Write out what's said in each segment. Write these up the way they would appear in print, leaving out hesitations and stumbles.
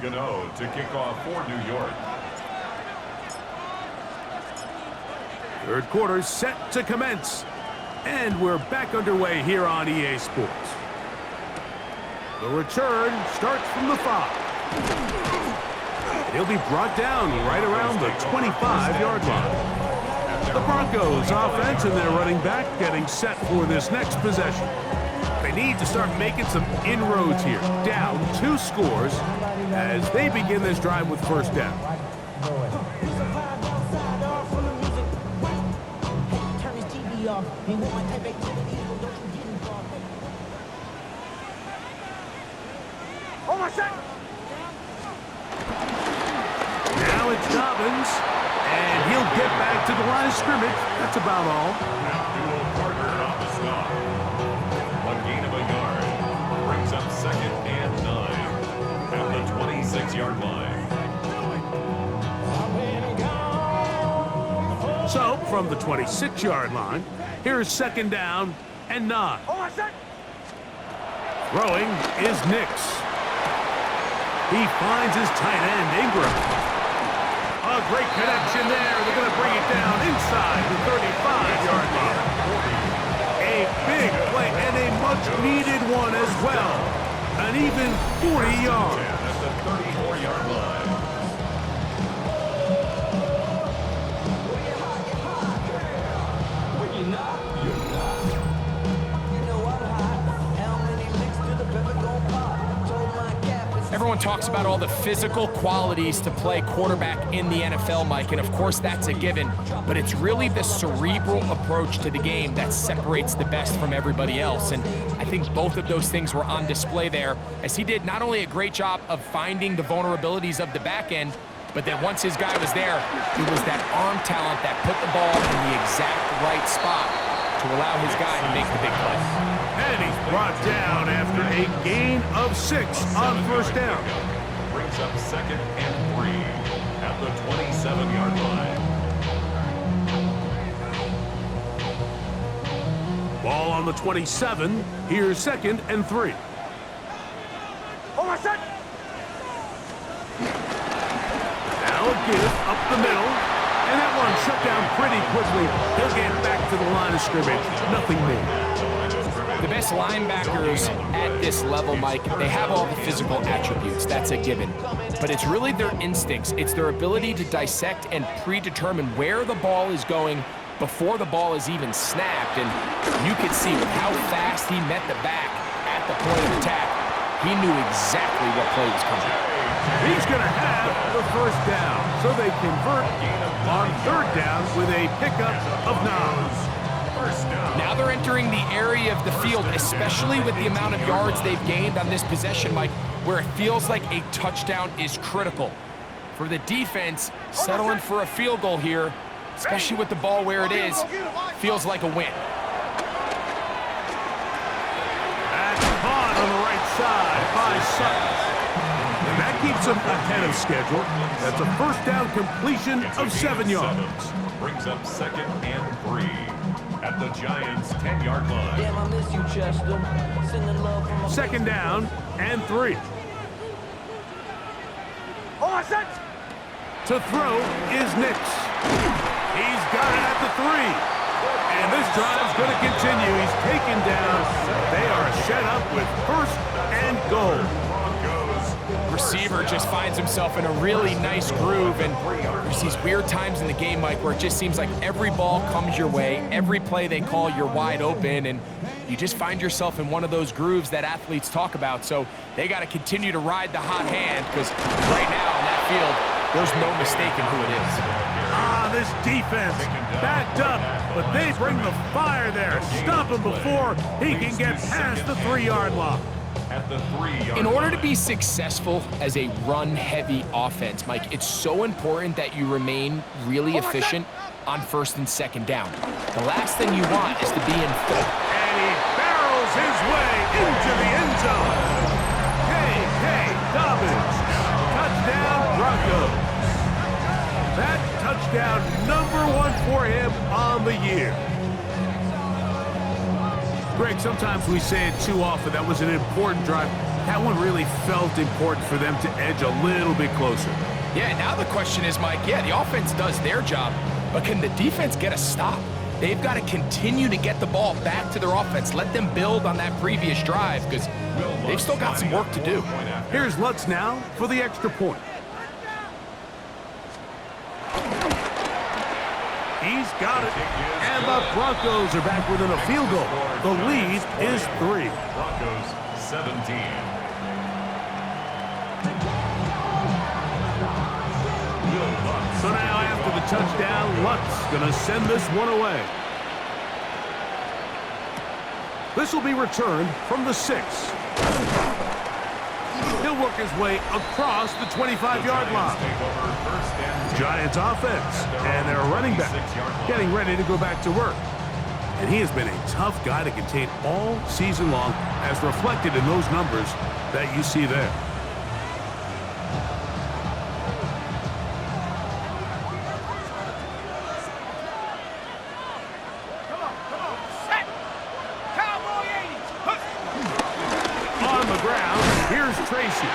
Gano to kick off for New York. Third quarter set to commence. And we're back underway here on EA Sports. The return starts from the 5. He'll be brought down right around the 25-yard line. The Broncos offense and their running back getting set for this next possession. They need to start making some inroads here. Down 2 scores as they begin this drive with first down. Now it's Dobbins, and he'll get back to the line of scrimmage. That's about all. Abdul Carter on the stop. A gain of a yard. Brings up 2nd and 9 at the 26-yard line. So, from the 26-yard line, here's 2nd down and 9. Throwing is Nix. He finds his tight end, Ingram. A great connection there. They're going to bring it down inside the 35-yard line. A big play and a much-needed one as well. An even 40 yards. At the 34-yard line. Everyone talks about all the physical qualities to play quarterback in the NFL, Mike, and of course that's a given, but it's really the cerebral approach to the game that separates the best from everybody else, and I think both of those things were on display there, as he did not only a great job of finding the vulnerabilities of the back end, but then once his guy was there, it was that arm talent that put the ball in the exact right spot to allow his guy to make the big play. And he's brought down after a gain of 6 on first down. Brings up 2nd and 3 at the 27-yard line. Ball on the 27. Here's 2nd and 3. Now a give up the middle. And that one shut down pretty quickly. He'll get back to the line of scrimmage. Nothing more. The best linebackers at this level, Mike, they have all the physical attributes. That's a given. But it's really their instincts. It's their ability to dissect and predetermine where the ball is going before the ball is even snapped. And you could see with how fast he met the back at the point of attack, he knew exactly what play was coming. He's going to have the first down. So they convert on 3rd down with a pickup of 9. Now they're entering the area of the field, especially with the amount of yards they've gained on this possession, Mike, where it feels like a touchdown is critical. For the defense, settling for a field goal here, especially with the ball where it is, feels like a win. That's caught on the right side by Sutton. And that keeps him ahead of schedule. That's a first down completion of 7 yards. Brings up 2nd and 3 at the Giants' 10-yard line. Damn, I miss you, Chester. Sending love from 2nd down and 3. To throw is Nix. He's got it at the 3. And this drive's going to continue. He's taken down. They are set up with 1st and goal. Receiver just finds himself in a really nice groove, and there's these weird times in the game, Mike, where it just seems like every ball comes your way, every play they call, you're wide open, and you just find yourself in one of those grooves that athletes talk about. So they got to continue to ride the hot hand, because right now in that field, there's no mistaking who it is. This defense backed up, but they bring the fire there. Stop him before he can get past the 3-yard line. At the 3-yard In order to line. be successful as a run-heavy offense, Mike, it's so important that you remain really efficient on 1st and 2nd down. The last thing you want is to be in foot. And he barrels his way into the end zone. K.K. Dobbins, touchdown Broncos. That touchdown #1 for him on the year. Greg, sometimes we say it too often. That was an important drive. That one really felt important for them to edge a little bit closer. Yeah, now the question is, Mike, yeah, the offense does their job, but can the defense get a stop? They've got to continue to get the ball back to their offense. Let them build on that previous drive because they've still got some work to do. Here's Lutz now for the extra point. He's got it. And the Broncos are back within a field goal. The lead is 3. Broncos 17. So now after the touchdown, Lutz going to send this one away. This will be returned from the 6. He'll work his way across the 25-yard line. Giants offense and their running back getting ready to go back to work. And he has been a tough guy to contain all season long, as reflected in those numbers that you see there. On the ground, here's Tracy.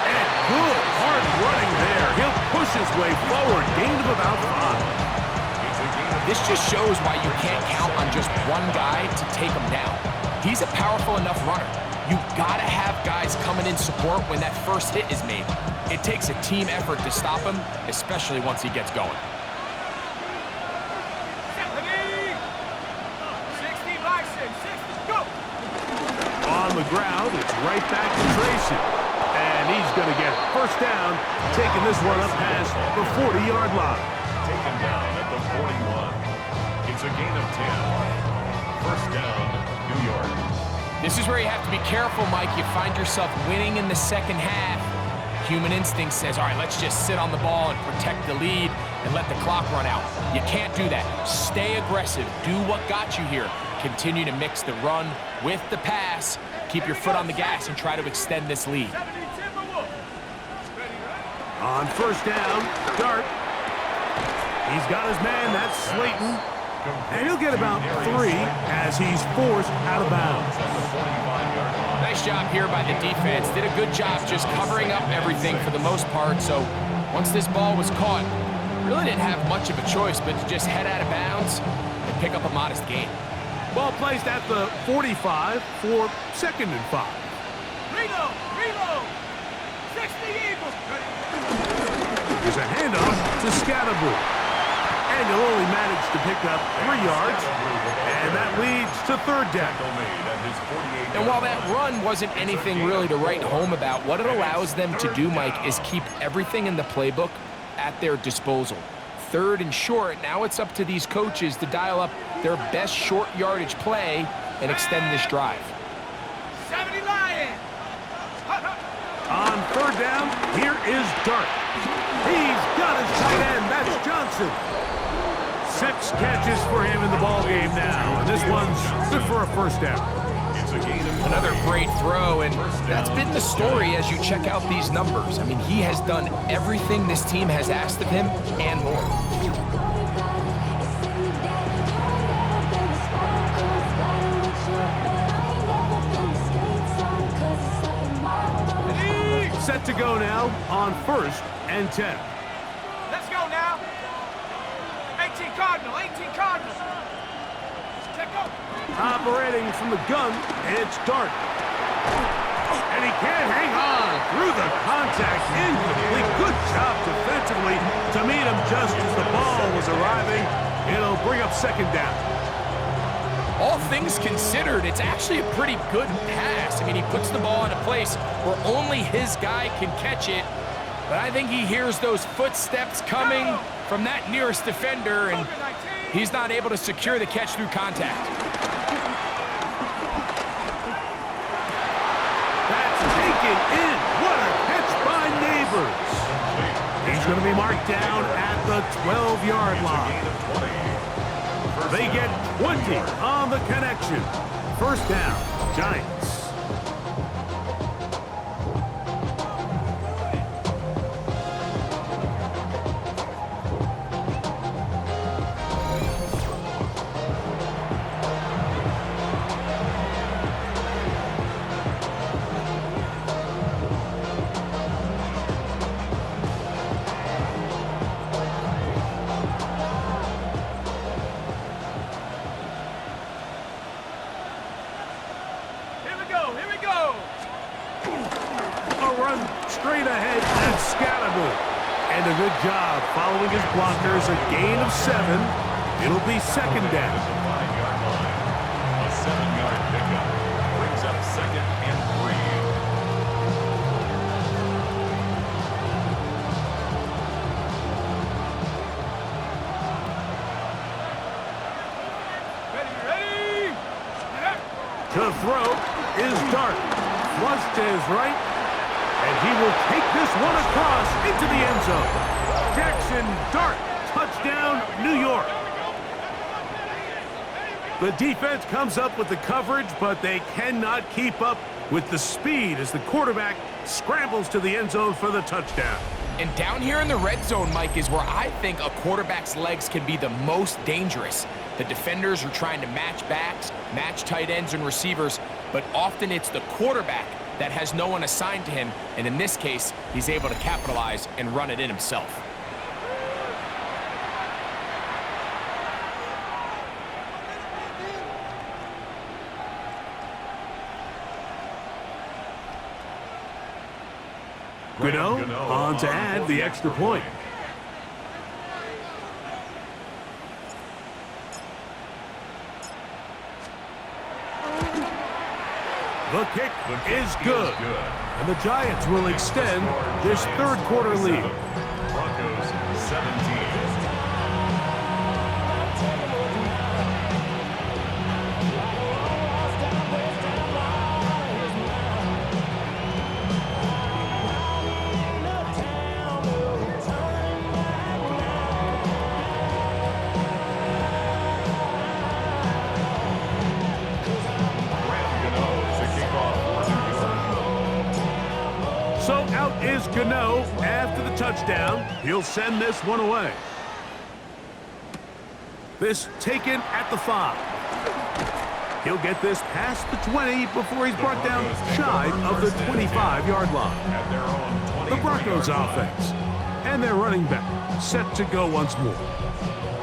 And good hard running there. He'll push his way forward, gain of about 5. This just shows why you can't count on just one guy to take him down. He's a powerful enough runner. You gotta have guys coming in support when that first hit is made. It takes a team effort to stop him, especially once he gets going. On the ground, it's right back to Tracy. And he's going to get first down, taking this one up past the 40-yard line. Taken down at the 41. It's a gain of 10. First down, New York. This is where you have to be careful, Mike. You find yourself winning in the second half. Human instinct says, all right, let's just sit on the ball and protect the lead and let the clock run out. You can't do that. Stay aggressive. Do what got you here. Continue to mix the run with the pass. Keep your foot on the gas and try to extend this lead. On first down, Dart. He's got his man, that's Slayton. And he'll get about 3 as he's forced out of bounds. Nice job here by the defense. Did a good job just covering up everything for the most part. So once this ball was caught, really didn't have much of a choice but to just head out of bounds and pick up a modest gain. Ball placed at the 45 for 2nd and 5. Reload! 60 Eagles! There's a handoff to Scatterboo. And he'll only manage to pick up 3 yards. And that leads to 3rd down. And while that run wasn't anything really to write home about, what it allows them to do, Mike, is keep everything in the playbook at their disposal. 3rd and short, now it's up to these coaches to dial up their best short yardage play and extend this drive. 70 Lions! On 3rd down, here is Dart. He's got his tight end, that's Johnson. 6 catches for him in the ballgame now, and this one's good for a first down. Another great throw, and that's been the story as you check out these numbers. I mean, he has done everything this team has asked of him and more. Set to go now on 1st and 10. Let's go now. 18 Cardinal. Check up. Operating from the gun, it's Dart. And he can't hang on through the contact. Incomplete. Good job defensively to meet him just as the ball was arriving. It'll bring up 2nd down. All things considered, it's actually a pretty good pass. I mean, he puts the ball in a place where only his guy can catch it. But I think he hears those footsteps coming from that nearest defender, and he's not able to secure the catch through contact. That's taken in. What a catch by Neighbors. He's going to be marked down at the 12-yard line. They get 20 on the connection. First down, Giants. straight ahead, and Scalaboo. And a good job following his blockers, a gain of 7. It'll be second down. A 7-yard pickup brings up second and 3. Ready? To throw is Dart. Flushed to his right. And he will take this one across into the end zone. Jackson Dart, touchdown, New York. The defense comes up with the coverage, but they cannot keep up with the speed as the quarterback scrambles to the end zone for the touchdown. And down here in the red zone, Mike, is where I think a quarterback's legs can be the most dangerous. The defenders are trying to match backs, match tight ends and receivers, but often it's the quarterback that has no one assigned to him, and in this case, he's able to capitalize and run it in himself. Gano on to add the extra point. The kick is good. And the Giants will extend this third quarter lead. Broncos 17. So out is Gano after the touchdown. He'll send this one away. This taken at the 5. He'll get this past the 20 before he's brought down shy of the 25-yard line. The Broncos offense and their running back set to go once more.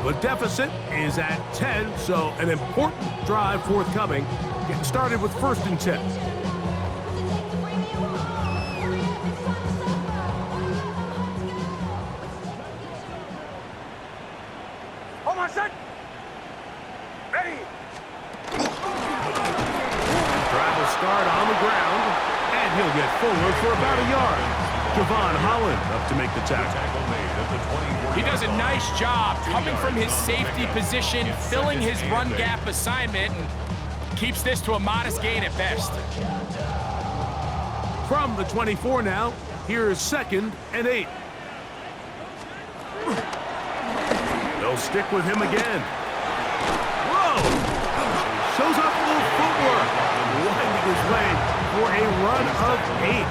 The deficit is at 10, so an important drive forthcoming. Getting started with 1st and 10. Hold on, set. Ready. Drive will start on the ground, and he'll get forward for about a yard. Javon Holland up to make the tackle. He does a nice job coming from his safety position, filling his run gap assignment, and keeps this to a modest gain at best. From the 24 now, here's 2nd and 8. They'll stick with him again. Whoa! Shows off a little footwork, winding his way for a run of 8.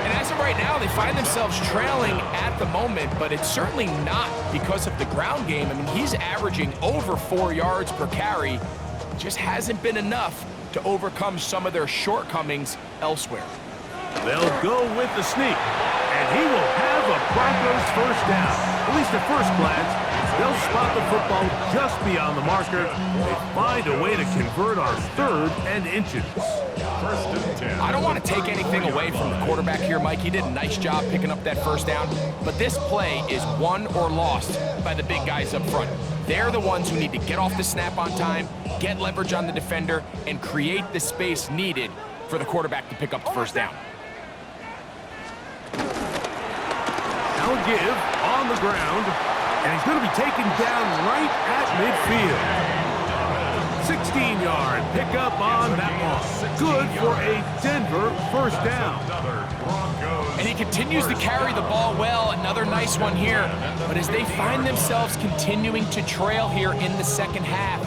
And as of right now, they find themselves trailing at the moment, but it's certainly not because of the ground game. I mean, he's averaging over 4 yards per carry. Just hasn't been enough to overcome some of their shortcomings elsewhere. They'll go with the sneak, and he will have a Broncos first down. At least at first glance, they'll spot the football just beyond the marker. They find a way to convert on 3rd and inches. I don't want to take anything away from the quarterback here, Mike. He did a nice job picking up that first down, but this play is won or lost by the big guys up front. They're the ones who need to get off the snap on time, get leverage on the defender, and create the space needed for the quarterback to pick up the first down. Now a give on the ground, and he's going to be taken down right at midfield. 16-yard pickup on that one. Good for a Denver first down. And he continues to carry the ball well. Another nice one here. But as they find themselves continuing to trail here in the second half,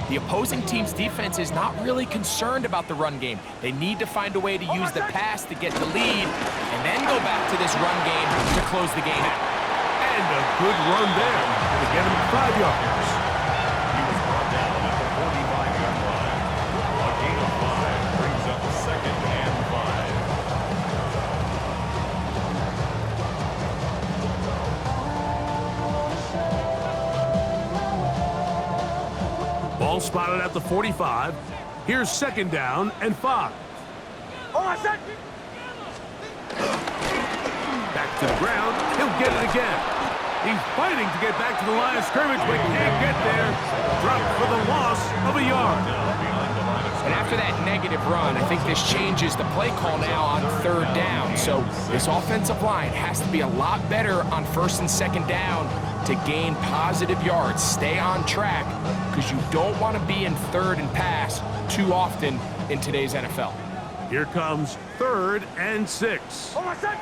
the opposing team's defense is not really concerned about the run game. They need to find a way to use the pass to get the lead and then go back to this run game to close the game out. And a good run there to get him 5 yards. He was brought down at the 45-yard line. A gain of 5 brings up 2nd and 5. Ball spotted at the 45. Here's 2nd down and 5. Hold on, set. to the ground. He'll get it again. He's fighting to get back to the line of scrimmage, but can't get there. Dropped for the loss of a yard. And after that negative run, I think this changes the play call now on third down. So this offensive line has to be a lot better on first and second down to gain positive yards. Stay on track because you don't want to be in third and pass too often in today's NFL. Here comes 3rd and 6. On my set.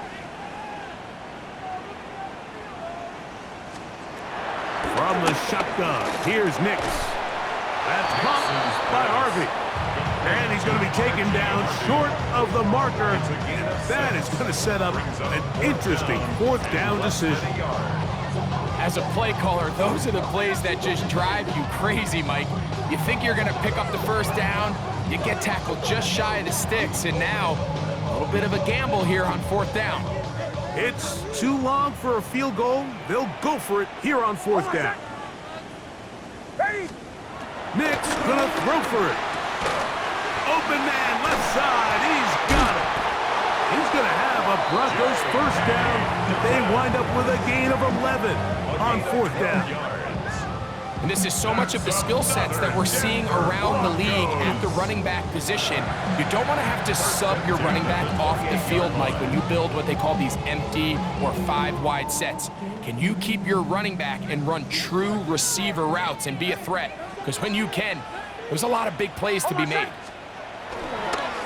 From the shotgun, here's Nix. That's caught by Harvey. And he's going to be taken down short of the marker. That is going to set up an interesting 4th down decision. As a play caller, those are the plays that just drive you crazy, Mike. You think you're going to pick up the first down, you get tackled just shy of the sticks, and now a little bit of a gamble here on 4th down. It's too long for a field goal. They'll go for it here on 4th down. Ready. Nix gonna throw for it. Open man, left side. He's got it. He's gonna have a Broncos first down. They wind up with a gain of 11 on 4th down. And this is so much of the skill sets that we're seeing around the league at the running back position. You don't want to have to sub your running back off the field, Mike, when you build what they call these empty or 5-wide sets. Can you keep your running back and run true receiver routes and be a threat? Because when you can, there's a lot of big plays to be made.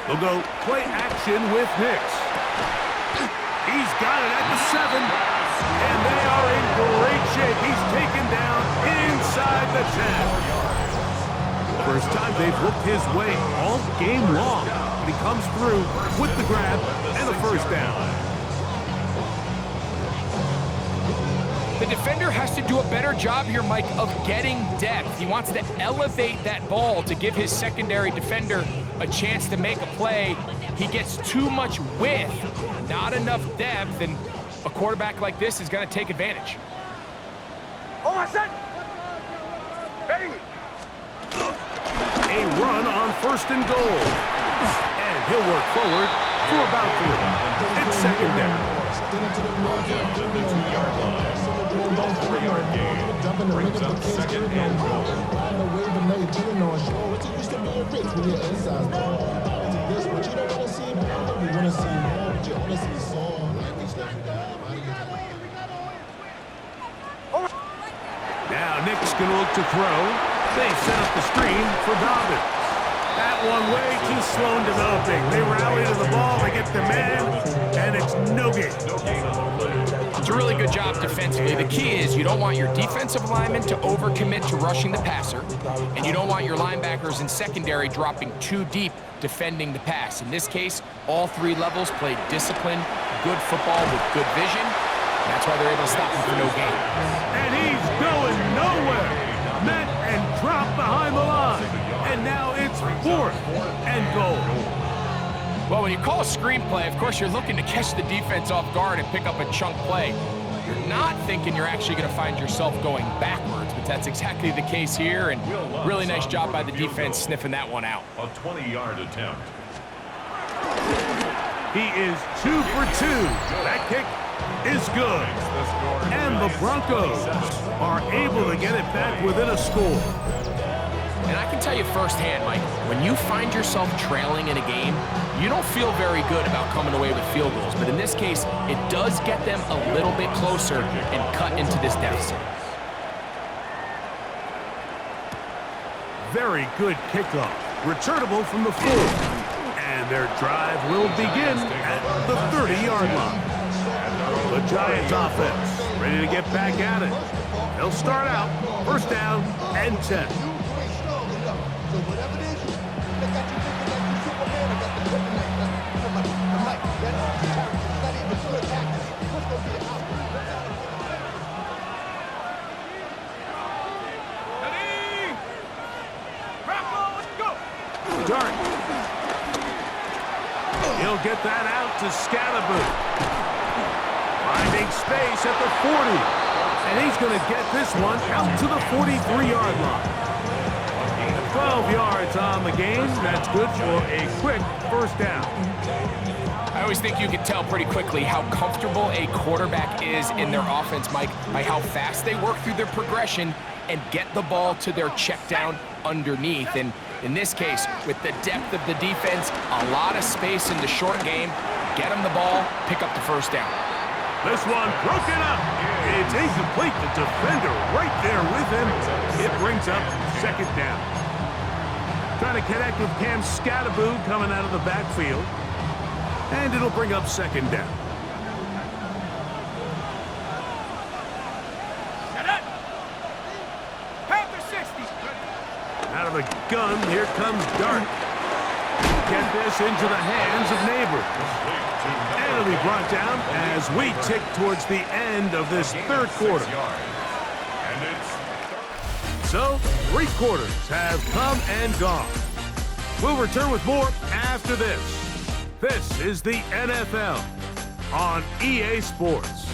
They'll go play action with Nix. He's got it at the 7. And they are in great shape. He's taken down inside the 10. First time they've looked his way all game long. And he comes through with the grab and the first down. The defender has to do a better job here, Mike, of getting depth. He wants to elevate that ball to give his secondary defender a chance to make a play. He gets too much width, not enough depth, and a quarterback like this is going to take advantage. On my set. Ready. A run on 1st and goal. And he'll work forward for about 3. It's 2nd down. To the 2-yard line. 4-yard gain. Brings up 2nd and goal. Now Nick's going to look to throw. They set up the screen for Dobbins. That one way too slow in developing. They rally to the ball, they get the man, and it's no gain. It's a really good job defensively. The key is you don't want your defensive linemen to overcommit to rushing the passer, and you don't want your linebackers in secondary dropping too deep defending the pass. In this case, all 3 levels played disciplined, good football with good vision. That's why they're able to stop him for no gain. And he's going nowhere. Met and dropped behind the line. And now it's 4th and goal. Well, when you call a screenplay, of course, you're looking to catch the defense off guard and pick up a chunk play. You're not thinking you're actually going to find yourself going backwards, but that's exactly the case here, and really nice job by the defense sniffing that one out. A 20-yard attempt. He is 2 for 2. That kick is good. And the Broncos are able to get it back within a score. And I can tell you firsthand, Mike, when you find yourself trailing in a game, you don't feel very good about coming away with field goals. But in this case, it does get them a little bit closer and cut into this deficit. Very good kickoff. Returnable from the 4. And their drive will begin at the 30-yard line. The Giants offense ready to get back at it. They'll start out 1st down and 10. Dart. He'll get that out to Scalaboo. Finding space at the 40. And he's going to get this one out to the 43-yard line. From 12 yards on the game. That's good for a quick first down. I always think you can tell pretty quickly how comfortable a quarterback is in their offense, Mike, by how fast they work through their progression and get the ball to their check down underneath. And in this case, with the depth of the defense, a lot of space in the short game, get them the ball, pick up the first down. This one broken up. It's incomplete. The defender right there with him. It brings up second down. Trying to connect with Cam Scattaboo coming out of the backfield. And it'll bring up second down. Out of the gun, here comes Dart. Get this into the hands of Neighbors. And it'll be brought down as we tick towards the end of this third quarter. So, 3 quarters have come and gone. We'll return with more after this. This is the NFL on EA Sports.